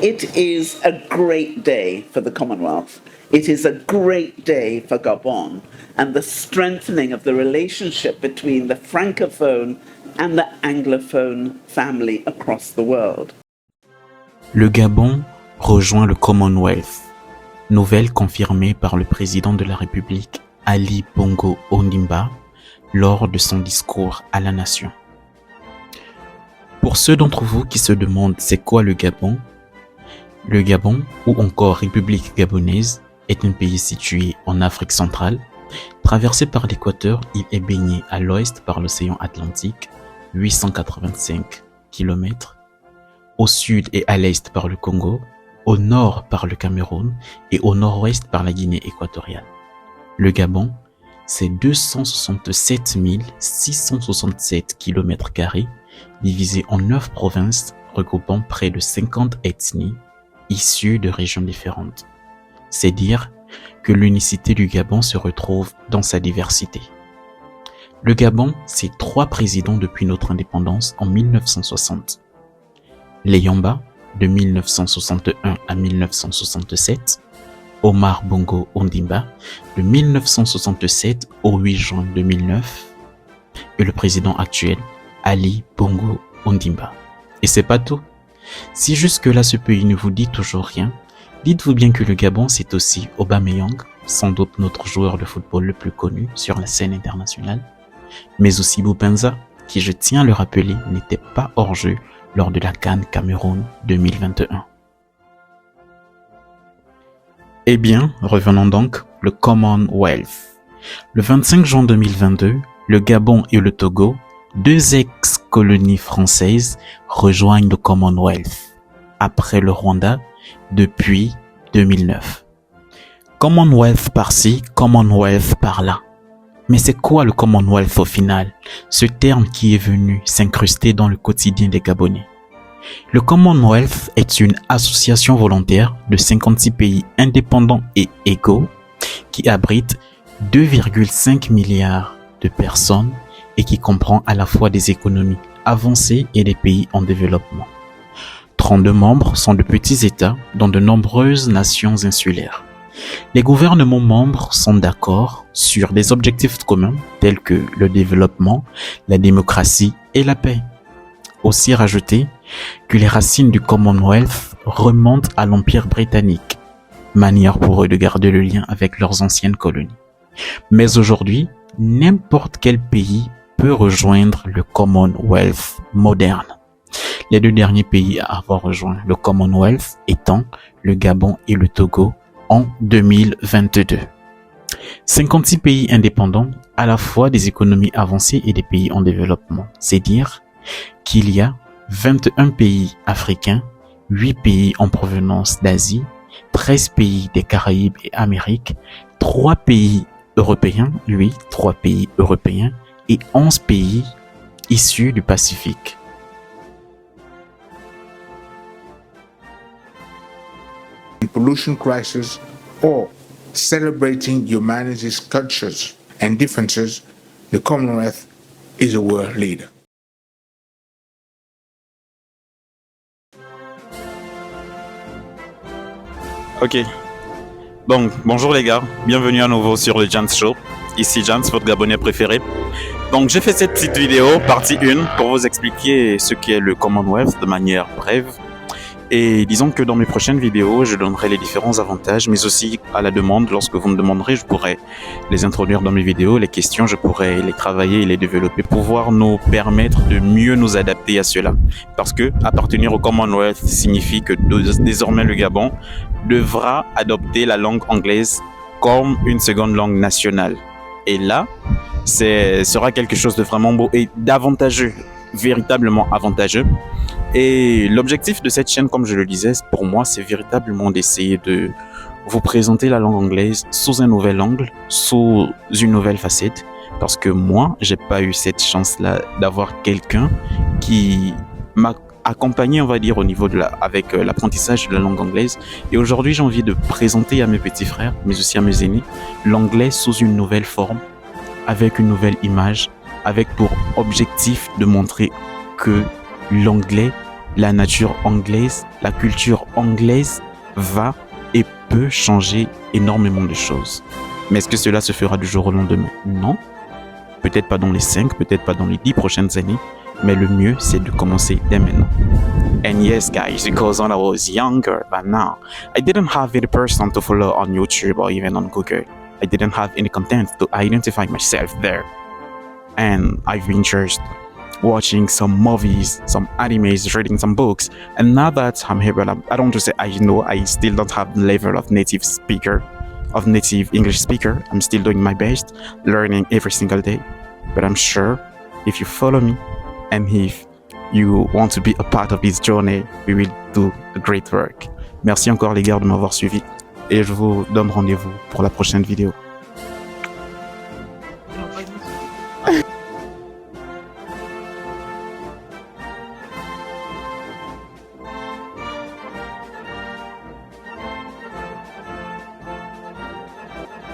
It is a great day for the Commonwealth. It is a great day for Gabon and the strengthening of the relationship between the francophone and the anglophone family across the world. Le Gabon rejoint le Commonwealth, nouvelle confirmée par le président de la République Ali Bongo Ondimba lors de son discours à la nation. Pour ceux d'entre vous qui se demandent c'est quoi le Gabon, ou encore République gabonaise, est un pays situé en Afrique centrale. Traversé par l'équateur, il est baigné à l'ouest par l'océan Atlantique, 885 km, au sud et à l'est par le Congo, au nord par le Cameroun et au nord-ouest par la Guinée équatoriale. Le Gabon, c'est 267 667 km² divisés en 9 provinces regroupant près de 50 ethnies issues de régions différentes. C'est dire que l'unicité du Gabon se retrouve dans sa diversité. Le Gabon, c'est 3 présidents depuis notre indépendance en 1960. Léyomba, de 1961 à 1967, Omar Bongo Ondimba, de 1967 au 8 juin 2009, et le président actuel, Ali Bongo Ondimba. Et c'est pas tout. Si jusque-là ce pays ne vous dit toujours rien, dites-vous bien que le Gabon c'est aussi Aubameyang, sans doute notre joueur de football le plus connu sur la scène internationale, mais aussi Boupenza, qui je tiens à le rappeler n'était pas hors jeu lors de la CAN Cameroun 2021. Eh bien, revenons donc le Commonwealth. Le 25 juin 2022, le Gabon et le Togo, 2 ex-colonies françaises, rejoignent le Commonwealth, après le Rwanda, depuis 2009. Commonwealth par-ci, Commonwealth par-là. Mais c'est quoi le Commonwealth au final, ce terme qui est venu s'incruster dans le quotidien des Gabonais? Le Commonwealth est une association volontaire de 56 pays indépendants et égaux qui abrite 2,5 milliards de personnes et qui comprend à la fois des économies avancées et des pays en développement. 32 membres sont de petits États dans de nombreuses nations insulaires. Les gouvernements membres sont d'accord sur des objectifs communs tels que le développement, la démocratie et la paix. Aussi rajouter que les racines du Commonwealth remontent à l'Empire britannique, manière pour eux de garder le lien avec leurs anciennes colonies. Mais aujourd'hui, n'importe quel pays peut rejoindre le Commonwealth moderne. Les 2 derniers pays à avoir rejoint le Commonwealth étant le Gabon et le Togo en 2022. 56 pays indépendants, à la fois des économies avancées et des pays en développement. C'est dire qu'il y a 21 pays africains, 8 pays en provenance d'Asie, 13 pays des Caraïbes et Amérique, 3 pays européens, et 11 pays issus du Pacifique. Pollution crisis or celebrating humanity's cultures and differences, the Commonwealth is a world leader. Ok. Donc, bonjour les gars, bienvenue à nouveau sur le Jans Show. Ici Jans, votre Gabonais préféré. Donc, j'ai fait cette petite vidéo, partie 1, pour vous expliquer ce qu'est le Commonwealth de manière brève. Et disons que dans mes prochaines vidéos, je donnerai les différents avantages, mais aussi à la demande, lorsque vous me demanderez, je pourrai les introduire dans mes vidéos. Les questions, je pourrai les travailler et les développer pour pouvoir nous permettre de mieux nous adapter à cela. Parce que appartenir au Commonwealth signifie que désormais le Gabon devra adopter la langue anglaise comme une seconde langue nationale. Et là, sera quelque chose de vraiment beau et d'avantageux, véritablement avantageux. Et l'objectif de cette chaîne, comme je le disais, pour moi, c'est véritablement d'essayer de vous présenter la langue anglaise sous un nouvel angle, sous une nouvelle facette. Parce que moi, j'ai pas eu cette chance-là d'avoir quelqu'un qui m'a accompagné, on va dire, au niveau avec l'apprentissage de la langue anglaise. Et aujourd'hui, j'ai envie de présenter à mes petits frères, mais aussi à mes aînés, l'anglais sous une nouvelle forme, avec une nouvelle image, avec pour objectif de montrer que l'anglais la nature anglaise, la culture anglaise va et peut changer énormément de choses. Mais est-ce que cela se fera du jour au lendemain? Non. Peut-être pas dans les 5, peut-être pas dans les 10 prochaines années, mais le mieux, c'est de commencer dès maintenant. And yes, guys, because when I was younger, but now, I didn't have any person to follow on YouTube or even on Google. I didn't have any content to identify myself there. And I've been just watching some movies, some animes, reading some books. And now that I'm here, I don't just say I know, I still don't have the level of native English speaker. I'm still doing my best, learning every single day. But I'm sure if you follow me and if you want to be a part of this journey, we will do a great work. Merci encore les gars de m'avoir suivi et je vous donne rendez-vous pour la prochaine vidéo.